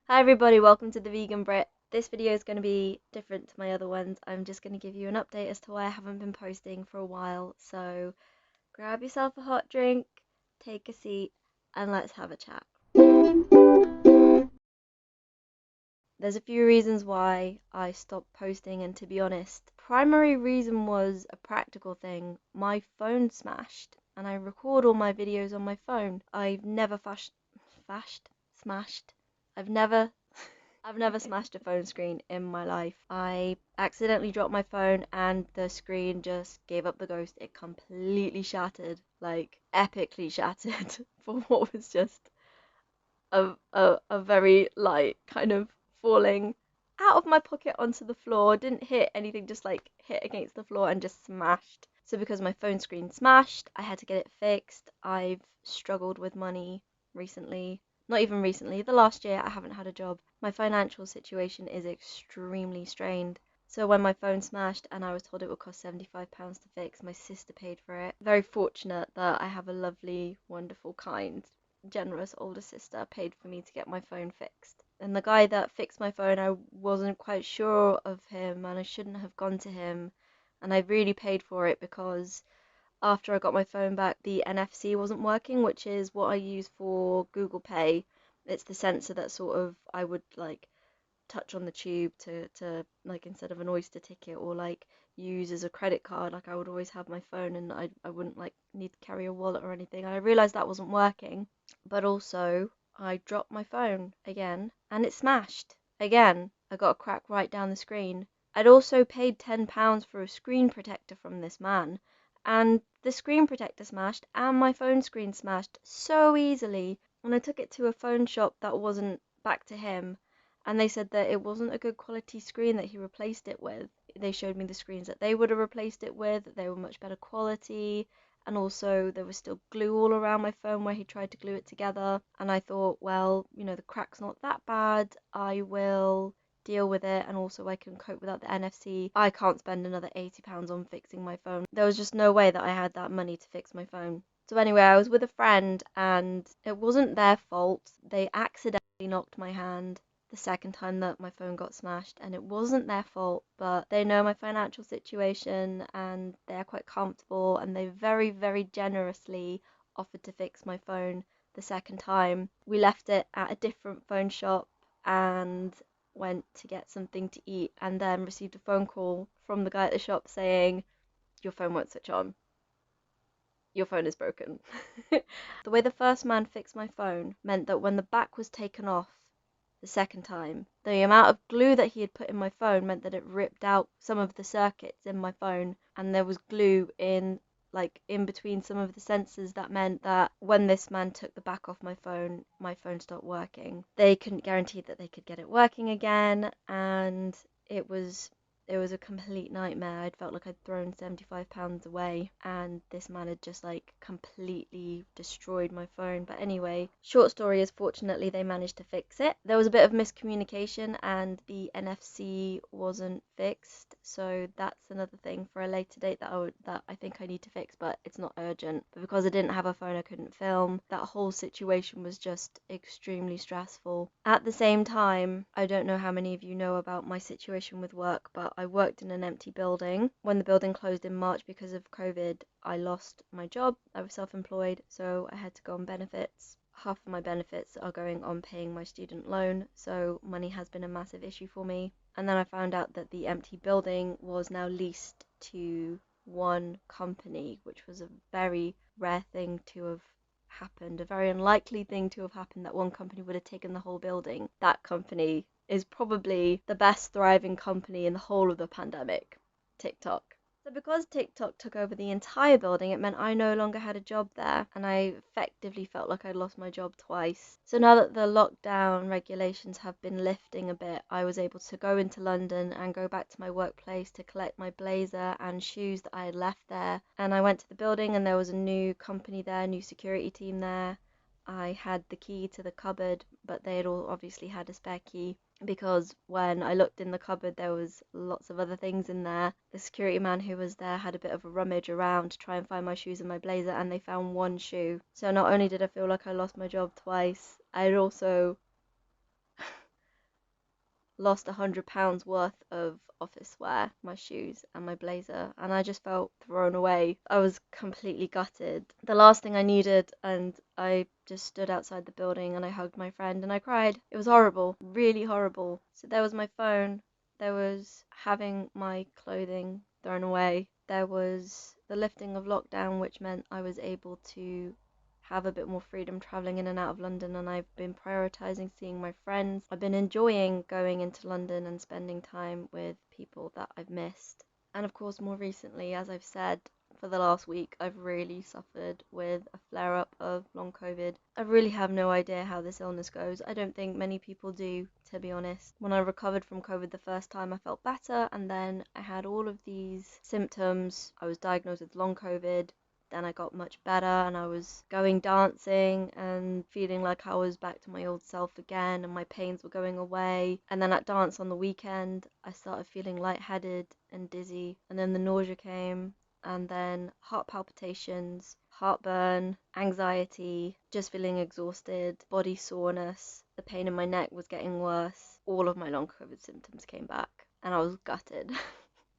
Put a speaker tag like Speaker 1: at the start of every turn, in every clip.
Speaker 1: Hi everybody, welcome to the Vegan Brit. This video is going to be different to my other ones. I'm just going to give you an update as to why I haven't been posting for a while. So grab yourself a hot drink, take a seat, and let's have a chat. There's a few reasons why I stopped posting, and to be honest, primary reason was a practical thing. My phone smashed, and I record all my videos on my phone. I've never smashed. I've never I've never smashed a phone screen in my life. I accidentally dropped my phone and the screen just gave up the ghost. It completely shattered, like epically shattered for what was just a very light kind of falling out of my pocket onto the floor. Didn't hit anything, just like hit against the floor and just smashed. So because my phone screen smashed, I had to get it fixed. I've struggled with money recently. Not even recently, the last year I haven't had a job. My financial situation is extremely strained. So when my phone smashed and I was told it would cost £75 to fix, my sister paid for it. Very fortunate that I have a lovely, wonderful, kind, generous older sister paid for me to get my phone fixed. And the guy that fixed my phone, I wasn't quite sure of him and I shouldn't have gone to him. And I really paid for it because after I got my phone back, the NFC wasn't working, which is what I use for Google Pay. It's the sensor that sort of I would like touch on the tube to like instead of an Oyster ticket or like use as a credit card. Like I would always have my phone and I wouldn't like need to carry a wallet or anything. And I realized that wasn't working. But also I dropped my phone again and it smashed again. I got a crack right down the screen. I'd also paid £10 for a screen protector from this man, and the screen protector smashed and my phone screen smashed so easily. When I took it to a phone shop that wasn't back to him, and they said that it wasn't a good quality screen that he replaced it with. They showed me the screens that they would have replaced it with, they were much better quality, and also there was still glue all around my phone where he tried to glue it together. And I thought, well, the crack's not that bad, I will deal with it, and also I can cope without the NFC. I can't spend another £80 on fixing my phone. There was just no way that I had that money to fix my phone. So anyway, I was with a friend and it wasn't their fault. They accidentally knocked my hand the second time that my phone got smashed, and it wasn't their fault, but they know my financial situation and they're quite comfortable, and they very, very generously offered to fix my phone the second time. We left it at a different phone shop and went to get something to eat, and then received a phone call from the guy at the shop saying, "Your phone won't switch on. Your phone is broken." The way the first man fixed my phone meant that when the back was taken off the second time, the amount of glue that he had put in my phone meant that it ripped out some of the circuits in my phone, and there was glue in between some of the sensors. That meant that when this man took the back off my phone stopped working. They couldn't guarantee that they could get it working again, and it was it was a complete nightmare. I'd felt like I'd thrown £75 away, and this man had just like completely destroyed my phone. But anyway, short story is fortunately they managed to fix it. There was a bit of miscommunication and the NFC wasn't fixed, so that's another thing for a later date that I think I need to fix, but it's not urgent. But because I didn't have a phone, I couldn't film. That whole situation was just extremely stressful. At the same time, I don't know how many of you know about my situation with work, but I worked in an empty building. When the building closed in March because of COVID, I lost my job. I was self-employed, so I had to go on benefits. Half of my benefits are going on paying my student loan, so money has been a massive issue for me. And then I found out that the empty building was now leased to one company, which was a very rare thing to have happened, a very unlikely thing to have happened, that one company would have taken the whole building. That company is probably the best thriving company in the whole of the pandemic, TikTok. So because TikTok took over the entire building, it meant I no longer had a job there, and I effectively felt like I'd lost my job twice. So now that the lockdown regulations have been lifting a bit, I was able to go into London and go back to my workplace to collect my blazer and shoes that I had left there. And I went to the building and there was a new company there, new security team there. I had the key to the cupboard, but they had all obviously had a spare key, because when I looked in the cupboard there was lots of other things in there. The security man who was there had a bit of a rummage around to try and find my shoes and my blazer, and they found one shoe. So not only did I feel like I lost my job twice, I'd also lost £100 worth of office wear, my shoes and my blazer, and I just felt thrown away. I was completely gutted. The last thing I needed, and I just stood outside the building and I hugged my friend and I cried. It was horrible, really horrible. So there was my phone, there was having my clothing thrown away, there was the lifting of lockdown, which meant I was able to have a bit more freedom traveling in and out of London, and I've been prioritizing seeing my friends. I've been enjoying going into London and spending time with people that I've missed. And of course, more recently, as I've said, for the last week, I've really suffered with a flare up of long COVID. I really have no idea how this illness goes. I don't think many people do, to be honest. When I recovered from COVID the first time, I felt better, and then I had all of these symptoms. I was diagnosed with long COVID. Then I got much better and I was going dancing and feeling like I was back to my old self again and my pains were going away. And then at dance on the weekend, I started feeling lightheaded and dizzy. And then the nausea came, and then heart palpitations, heartburn, anxiety, just feeling exhausted, body soreness. The pain in my neck was getting worse. All of my long COVID symptoms came back and I was gutted.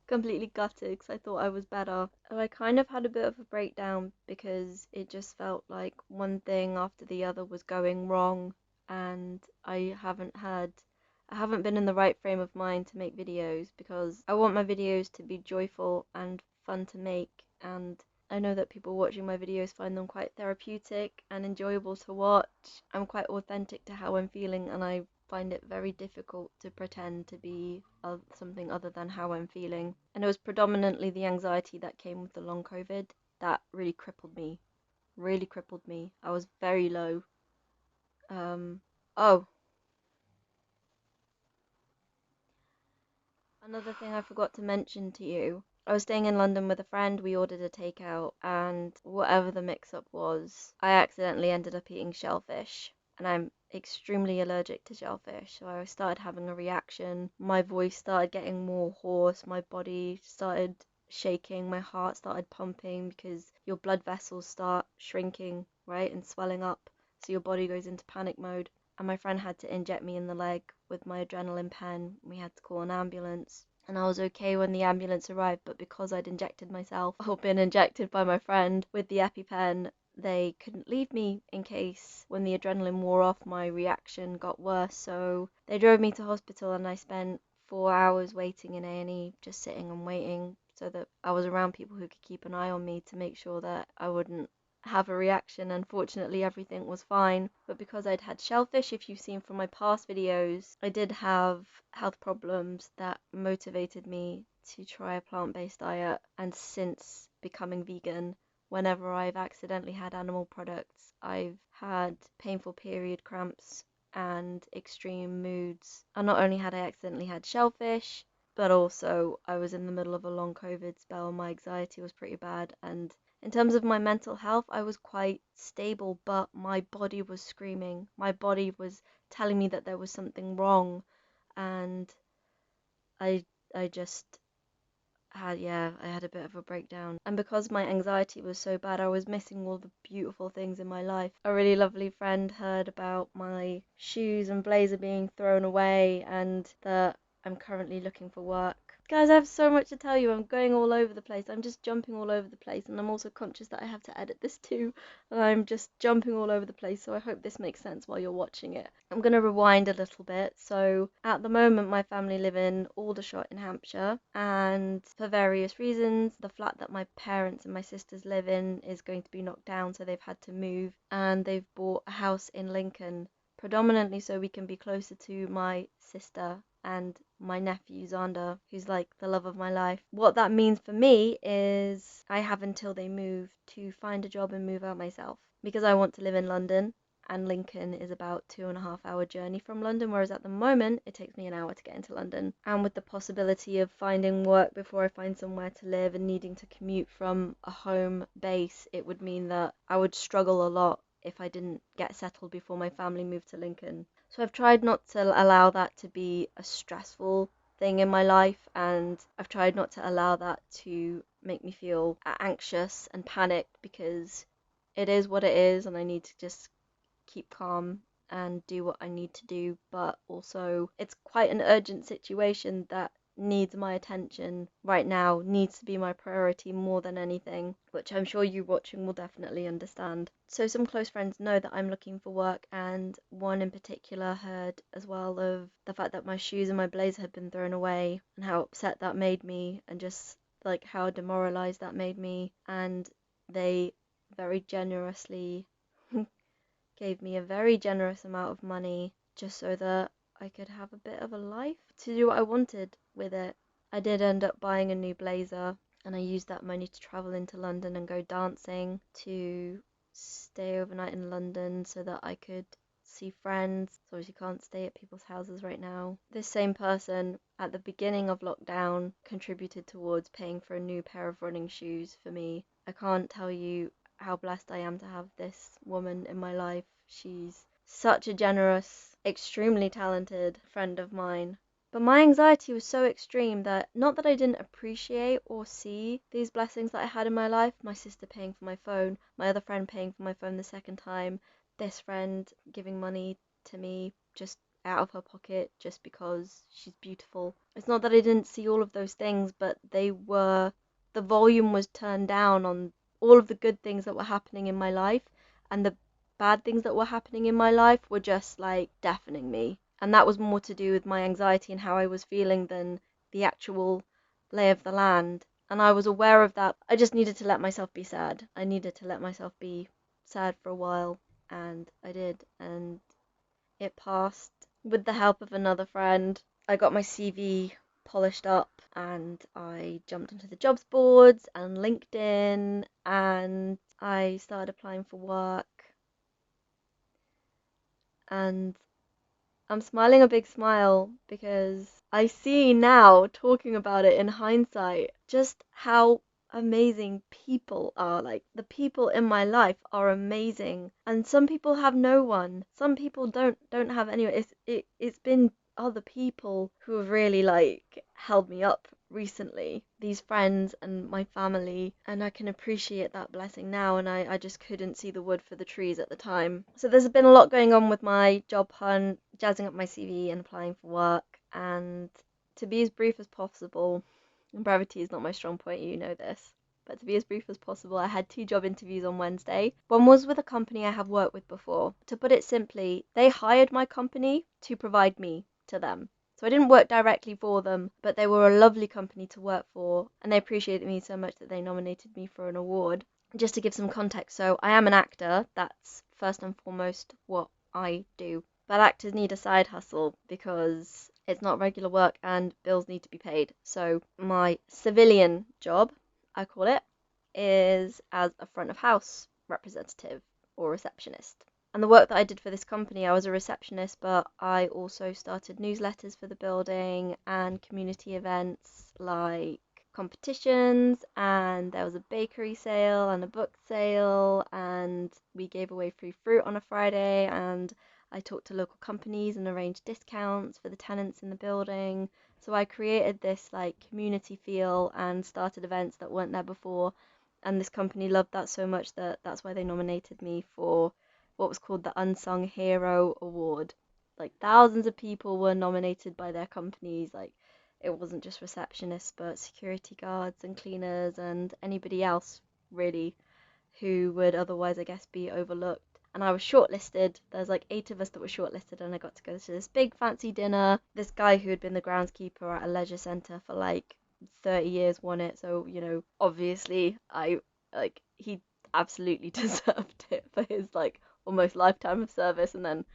Speaker 1: Completely gutted because I thought I was better. And I kind of had a bit of a breakdown because it just felt like one thing after the other was going wrong, and I haven't been in the right frame of mind to make videos because I want my videos to be joyful and fun to make, and I know that people watching my videos find them quite therapeutic and enjoyable to watch. I'm quite authentic to how I'm feeling, and I find it very difficult to pretend to be something other than how I'm feeling. And it was predominantly the anxiety that came with the long COVID that really crippled me. Really crippled me. I was very low. Oh, another thing I forgot to mention to you. I was staying in London with a friend. We ordered a takeout, and whatever the mix up was, I accidentally ended up eating shellfish. And I'm extremely allergic to shellfish. So I started having a reaction. My voice started getting more hoarse. My body started shaking. My heart started pumping because your blood vessels start shrinking, right, and swelling up. So your body goes into panic mode. And my friend had to inject me in the leg with my adrenaline pen. We had to call an ambulance. And I was okay when the ambulance arrived, but because I'd injected myself or been injected by my friend with the EpiPen, they couldn't leave me in case when the adrenaline wore off my reaction got worse. So they drove me to hospital and I spent 4 hours waiting in A&E, just sitting and waiting so that I was around people who could keep an eye on me to make sure that I wouldn't have a reaction. Unfortunately, everything was fine, but because I'd had shellfish, if you've seen from my past videos, I did have health problems that motivated me to try a plant-based diet. And since becoming vegan, whenever I've accidentally had animal products, I've had painful period cramps and extreme moods. And not only had I accidentally had shellfish, but also I was in the middle of a long COVID spell. My anxiety was pretty bad, and in terms of my mental health, I was quite stable, but my body was screaming. My body was telling me that there was something wrong, and I I just I had a bit of a breakdown. And because my anxiety was so bad, I was missing all the beautiful things in my life. A really lovely friend heard about my shoes and blazer being thrown away and that I'm currently looking for work. Guys, I have so much to tell you. I'm going all over the place. I'm just jumping all over the place, and I'm also conscious that I have to edit this too. And I'm just jumping all over the place, so I hope this makes sense while you're watching it. I'm going to rewind a little bit. So, at the moment, my family live in Aldershot in Hampshire, and for various reasons, the flat that my parents and my sisters live in is going to be knocked down, so they've had to move, and they've bought a house in Lincoln, predominantly so we can be closer to my sister and my nephew Zander, who's like the love of my life. What that means for me is I have until they move to find a job and move out myself, because I want to live in London, and Lincoln is about 2.5 hour journey from London, whereas at the moment it takes me an hour to get into London. And with the possibility of finding work before I find somewhere to live and needing to commute from a home base, it would mean that I would struggle a lot if I didn't get settled before my family moved to Lincoln. So I've tried not to allow that to be a stressful thing in my life, and I've tried not to allow that to make me feel anxious and panicked, because it is what it is and I need to just keep calm and do what I need to do, but also it's quite an urgent situation that needs my attention right now, needs to be my priority more than anything, which I'm sure you watching will definitely understand. So some close friends know that I'm looking for work, and one in particular heard as well of the fact that my shoes and my blazer had been thrown away and how upset that made me, and just like how demoralized that made me. And they very generously gave me a very generous amount of money just so that I could have a bit of a life to do what I wanted with it. I did end up buying a new blazer, and I used that money to travel into London and go dancing, to stay overnight in London so that I could see friends. So obviously can't stay at people's houses right now. This same person at the beginning of lockdown contributed towards paying for a new pair of running shoes for me. I can't tell you how blessed I am to have this woman in my life. She's such a generous, extremely talented friend of mine. But my anxiety was so extreme that, not that I didn't appreciate or see these blessings that I had in my life, my sister paying for my phone, my other friend paying for my phone the second time, this friend giving money to me just out of her pocket just because she's beautiful. It's not that I didn't see all of those things, but the volume was turned down on all of the good things that were happening in my life, and the bad things that were happening in my life were just like deafening me. And that was more to do with my anxiety and how I was feeling than the actual lay of the land. And I was aware of that. I just needed to let myself be sad. I needed to let myself be sad for a while, and I did. And it passed with the help of another friend. I got my CV polished up, and I jumped onto the jobs boards and LinkedIn, and I started applying for work. And I'm smiling a big smile because I see now, talking about it in hindsight, just how amazing people are. Like, the people in my life are amazing, and some people have no one. Some people don't have anyone. It's been other people who have really like held me up recently, these friends and my family, and I can appreciate that blessing now, and I just couldn't see the wood for the trees at the time. So there's been a lot going on with my job hunt, jazzing up my CV and applying for work. And to be as brief as possible, and brevity is not my strong point, you know this, but to be as brief as possible, I had 2 job interviews on Wednesday. One was with a company I have worked with before. To put it simply, they hired my company to provide me to them. So I didn't work directly for them, but they were a lovely company to work for, and they appreciated me so much that they nominated me for an award. Just to give some context, so I am an actor. That's first and foremost what I do. But actors need a side hustle because it's not regular work and bills need to be paid. So my civilian job, I call it, is as a front of house representative or receptionist. And the work that I did for this company, I was a receptionist, but I also started newsletters for the building and community events like competitions, and there was a bakery sale and a book sale, and we gave away free fruit on a Friday, and I talked to local companies and arranged discounts for the tenants in the building. So I created this like community feel and started events that weren't there before, and this company loved that so much that that's why they nominated me for what was called the Unsung Hero Award. Like, thousands of people were nominated by their companies. Like, it wasn't just receptionists, but security guards and cleaners and anybody else really who would otherwise, I guess, be overlooked. And I was shortlisted. There's like 8 of us that were shortlisted, and I got to go to this big fancy dinner. This guy who had been the groundskeeper at a leisure centre for like 30 years won it. So, obviously he absolutely deserved it for his like almost lifetime of service. And then,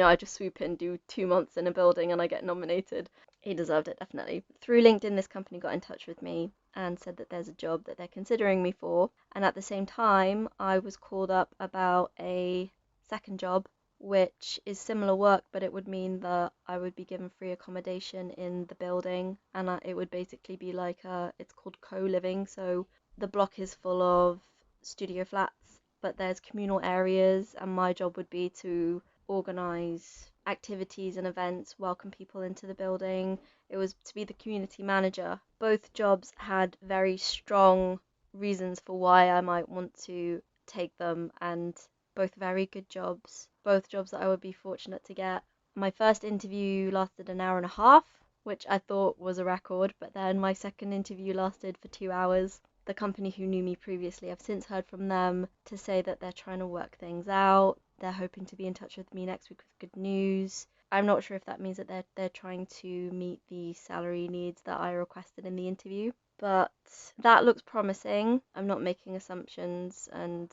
Speaker 1: I just swoop in, do 2 months in a building, and I get nominated. He deserved it, definitely. Through LinkedIn, this company got in touch with me and said that there's a job that they're considering me for. And at the same time, I was called up about a second job, which is similar work, but it would mean that I would be given free accommodation in the building. And it would basically be like it's called co-living. So the block is full of studio flats, but there's communal areas, and my job would be to organize activities and events, welcome people into the building. It was to be the community manager. Both jobs had very strong reasons for why I might want to take them, and both very good jobs. both jobs that I would be fortunate to get. My first interview lasted an hour and a half, which I thought was a record, but then my second interview lasted for 2 hours. The company who knew me previously, I've since heard from them to say that they're trying to work things out. They're hoping to be in touch with me next week with good news. I'm not sure if that means that they're trying to meet the salary needs that I requested in the interview, but that looks promising. I'm not making assumptions, and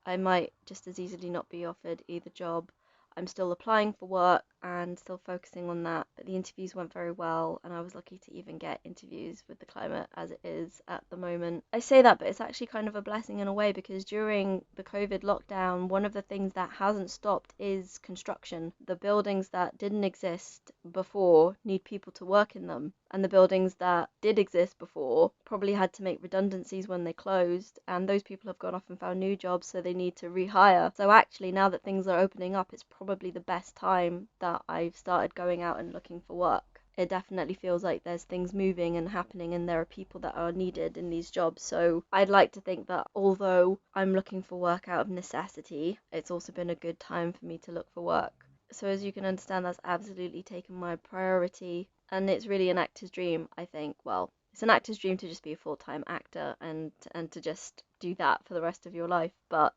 Speaker 1: I might just as easily not be offered either job. I'm still applying for work and still focusing on that, but the interviews went very well, and I was lucky to even get interviews with the climate as it is at the moment. I say that, but it's actually kind of a blessing in a way, because during the COVID lockdown, one of the things that hasn't stopped is construction. The buildings that didn't exist before need people to work in them, and the buildings that did exist before probably had to make redundancies when they closed, and those people have gone off and found new jobs, so they need to rehire. So actually, now that things are opening up, it's probably the best time that I've started going out and looking for work. It definitely feels like there's things moving and happening, and there are people that are needed in these jobs. So I'd like to think that although I'm looking for work out of necessity, it's also been a good time for me to look for work. So as you can understand, that's absolutely taken my priority, and it's really an actor's dream, I think. Well, it's an actor's dream to just be a full-time actor and to just do that for the rest of your life. But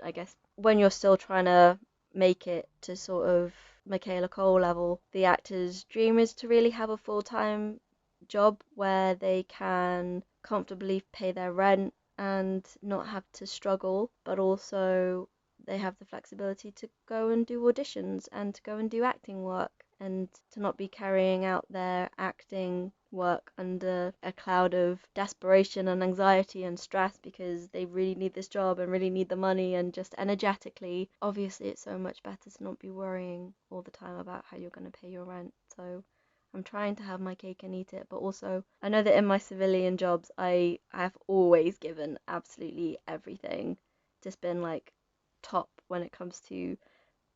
Speaker 1: I guess when you're still trying to make it to sort of Michaela Cole level, the actor's dream is to really have a full-time job where they can comfortably pay their rent and not have to struggle, but also they have the flexibility to go and do auditions and to go and do acting work, and to not be carrying out their acting work under a cloud of desperation and anxiety and stress because they really need this job and really need the money, and just energetically, obviously it's so much better to not be worrying all the time about how you're going to pay your rent. So I'm trying to have my cake and eat it, but also I know that in my civilian jobs I have always given absolutely everything, just been like top when it comes to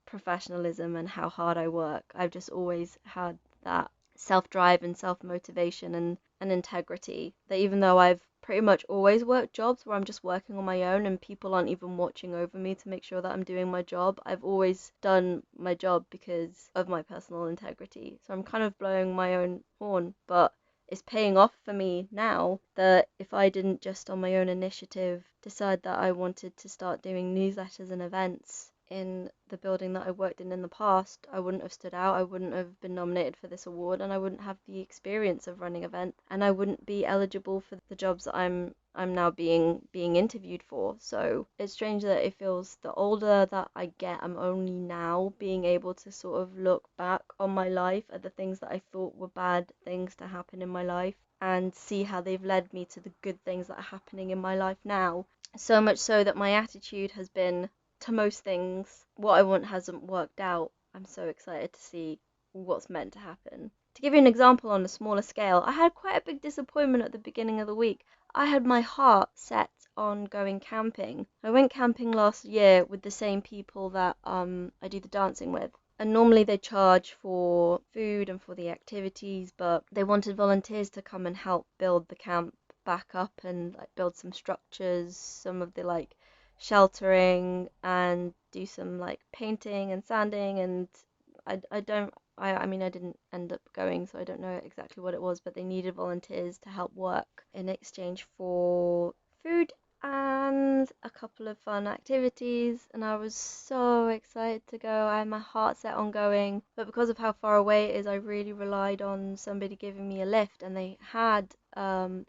Speaker 1: professionalism and how hard I work. I've just always had that self-drive and self-motivation and integrity, that even though I've pretty much always worked jobs where I'm just working on my own and people aren't even watching over me to make sure that I'm doing my job, I've always done my job because of my personal integrity. So I'm kind of blowing my own horn, but it's paying off for me now, that if I didn't just on my own initiative decide that I wanted to start doing newsletters and events in the building that I worked in the past, I wouldn't have stood out, I wouldn't have been nominated for this award, and I wouldn't have the experience of running events, and I wouldn't be eligible for the jobs that I'm now being interviewed for. So it's strange that it feels the older that I get, I'm only now being able to sort of look back on my life at the things that I thought were bad things to happen in my life and see how they've led me to the good things that are happening in my life now. So much so that my attitude has been to most things, what I want hasn't worked out. I'm so excited to see what's meant to happen. To give you an example on a smaller scale, I had quite a big disappointment at the beginning of the week. I had my heart set on going camping. I went camping last year with the same people that I do the dancing with. And normally they charge for food and for the activities, but they wanted volunteers to come and help build the camp back up and like build some structures, some of the like sheltering, and do some like painting and sanding. And I mean I didn't end up going, so I don't know exactly what it was, but they needed volunteers to help work in exchange for food and a couple of fun activities, and I was so excited to go. I had my heart set on going, but because of how far away it is, I really relied on somebody giving me a lift, and they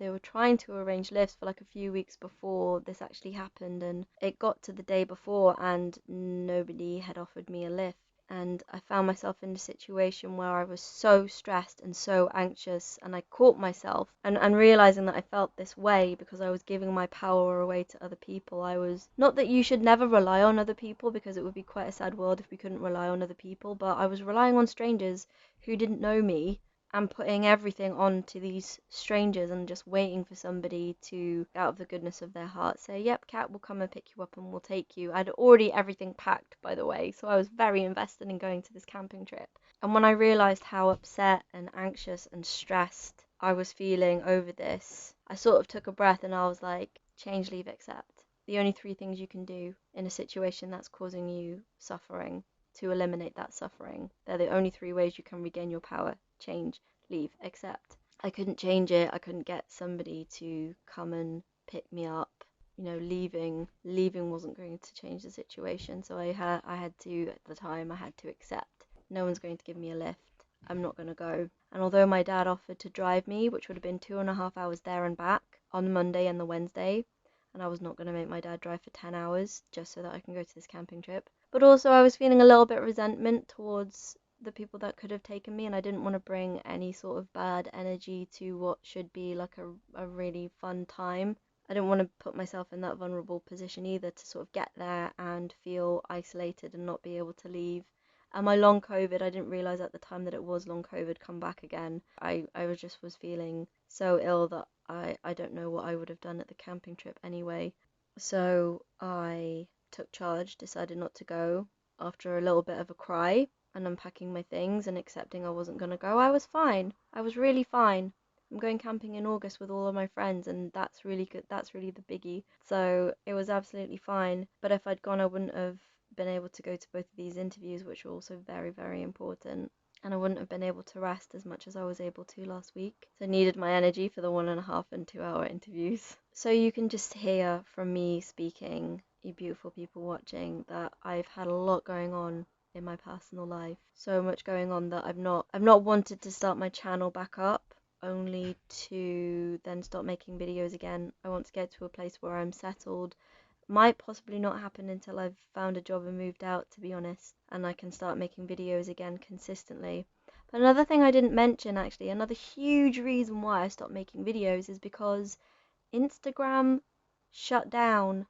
Speaker 1: were trying to arrange lifts for like a few weeks before this actually happened, and it got to the day before and nobody had offered me a lift. And I found myself in a situation where I was so stressed and so anxious, and I caught myself and realizing that I felt this way because I was giving my power away to other people. I was, not that you should never rely on other people, because it would be quite a sad world if we couldn't rely on other people, but I was relying on strangers who didn't know me and putting everything on to these strangers and just waiting for somebody to, out of the goodness of their heart, say, yep, Kat, we'll come and pick you up and we'll take you. I'd already everything packed, by the way, so I was very invested in going to this camping trip. And when I realised how upset and anxious and stressed I was feeling over this, I sort of took a breath and I was like, change, leave, accept. The only three things you can do in a situation that's causing you suffering to eliminate that suffering. They're the only three ways you can regain your power: change, leave, accept. I couldn't change it. I couldn't get somebody to come and pick me up. You know, leaving wasn't going to change the situation. So I had to, at the time, I had to accept. No one's going to give me a lift. I'm not going to go. And although my dad offered to drive me, which would have been 2.5 hours there and back on the Monday and the Wednesday, and I was not going to make my dad drive for 10 hours just so that I can go to this camping trip. But also I was feeling a little bit of resentment towards the people that could have taken me, and I didn't want to bring any sort of bad energy to what should be like a really fun time. I didn't want to put myself in that vulnerable position either, to sort of get there and feel isolated and not be able to leave. And my long COVID, I didn't realize at the time that it was long COVID, come back again. I was feeling so ill that I don't know what I would have done at the camping trip anyway. So I took charge, decided not to go. After a little bit of a cry and unpacking my things and accepting I wasn't going to go, I was fine. I was really fine. I'm going camping in August with all of my friends, and that's really good. That's really the biggie. So it was absolutely fine. But if I'd gone, I wouldn't have been able to go to both of these interviews, which were also very, very important. And I wouldn't have been able to rest as much as I was able to last week. So I needed my energy for the 1.5 and 2 hour interviews. So you can just hear from me speaking, you beautiful people watching, that I've had a lot going on in my personal life. So much going on that I've not wanted to start my channel back up, only to then stop making videos again. I want to get to a place where I'm settled. Might possibly not happen until I've found a job and moved out, to be honest, and I can start making videos again consistently. But another thing I didn't mention, actually, another huge reason why I stopped making videos is because Instagram shut down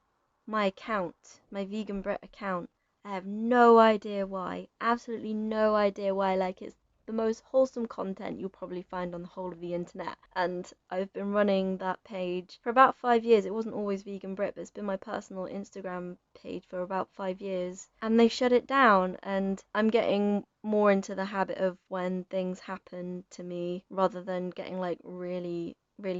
Speaker 1: my account, my Vegan Brit account. I have no idea why, absolutely no idea why. Like, it's the most wholesome content you'll probably find on the whole of the internet. And I've been running that page for about 5 years. It wasn't always Vegan Brit, but it's been my personal Instagram page for about 5 years. And they shut it down, and I'm getting more into the habit of, when things happen to me, rather than getting like really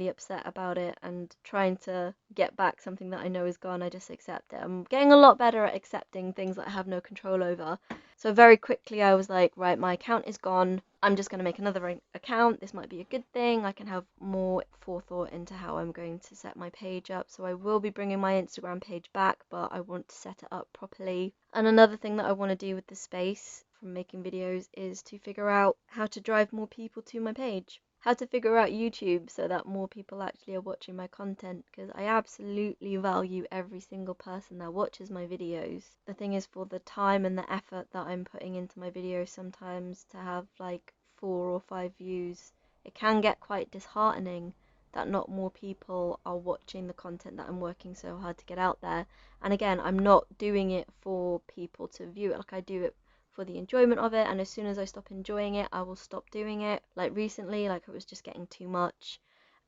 Speaker 1: upset about it and trying to get back something that I know is gone, I just accept it. I'm getting a lot better at accepting things that I have no control over. So very quickly I was like, right, my account is gone. I'm just going to make another account. This might be a good thing. I can have more forethought into how I'm going to set my page up. So I will be bringing my Instagram page back, but I want to set it up properly. And another thing that I want to do with the space from making videos is to figure out how to drive more people to my page. How to figure out YouTube so that more people actually are watching my content, because I absolutely value every single person that watches my videos. The thing is, for the time and the effort that I'm putting into my videos, sometimes to have like 4 or 5 views, it can get quite disheartening that not more people are watching the content that I'm working so hard to get out there. And again, I'm not doing it for people to view it. Like, I do it for the enjoyment of it, and as soon as I stop enjoying it, I will stop doing it. Like recently, like, it was just getting too much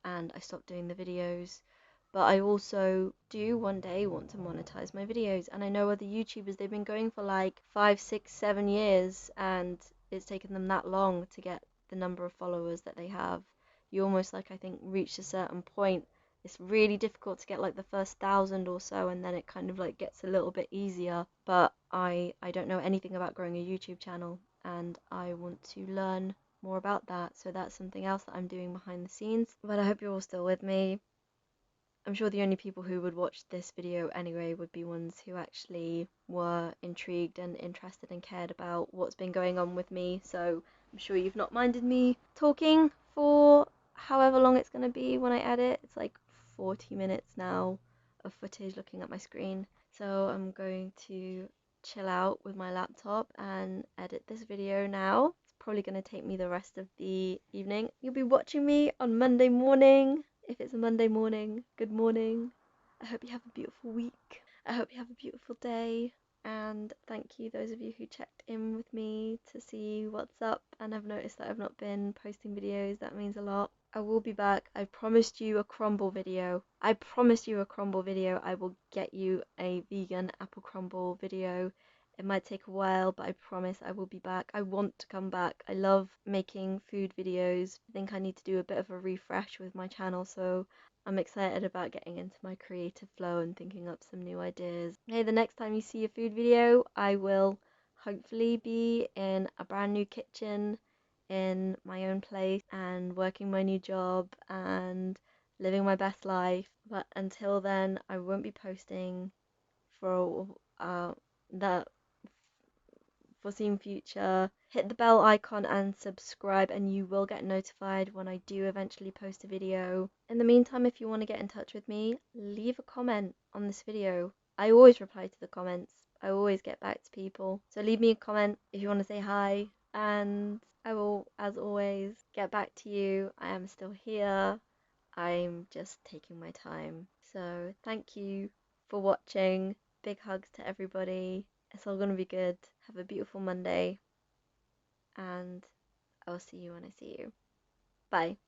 Speaker 1: and I stopped doing the videos. But I also do one day want to monetize my videos, and I know other YouTubers, they've been going for like 5, 6, 7 years, and it's taken them that long to get the number of followers that they have. You almost, like, I think, reach a certain point. It's really difficult to get like the first 1,000 or so, and then it kind of like gets a little bit easier. But I don't know anything about growing a YouTube channel, and I want to learn more about that. So that's something else that I'm doing behind the scenes. But I hope you're all still with me. I'm sure the only people who would watch this video anyway would be ones who actually were intrigued and interested and cared about what's been going on with me. So I'm sure you've not minded me talking for however long it's going to be when I edit. It's like 40 minutes now of footage looking at my screen. So I'm going to chill out with my laptop and edit this video now. It's probably going to take me the rest of the evening. You'll be watching me on Monday morning. If it's a Monday morning, good morning. I hope you have a beautiful week. I hope you have a beautiful day. And thank you, those of you who checked in with me to see what's up and have noticed that I've not been posting videos. That means a lot. I will be back. I promised you a crumble video. I promised you a crumble video. I will get you a vegan apple crumble video. It might take a while, but I promise I will be back. I want to come back. I love making food videos. I think I need to do a bit of a refresh with my channel, so I'm excited about getting into my creative flow and thinking up some new ideas. Hey, the next time you see a food video, I will hopefully be in a brand new kitchen in my own place and working my new job and living my best life. But until then, I won't be posting for the foreseen future. Hit the bell icon and subscribe, and you will get notified when I do eventually post a video. In the meantime, if you want to get in touch with me, leave a comment on this video. I always reply to the comments. I always get back to people. So leave me a comment if you want to say hi, and I will, as always, get back to you. I am still here. I'm just taking my time. So thank you for watching. Big hugs to everybody. It's all gonna be good. Have a beautiful Monday, and I'll see you when I see you. Bye.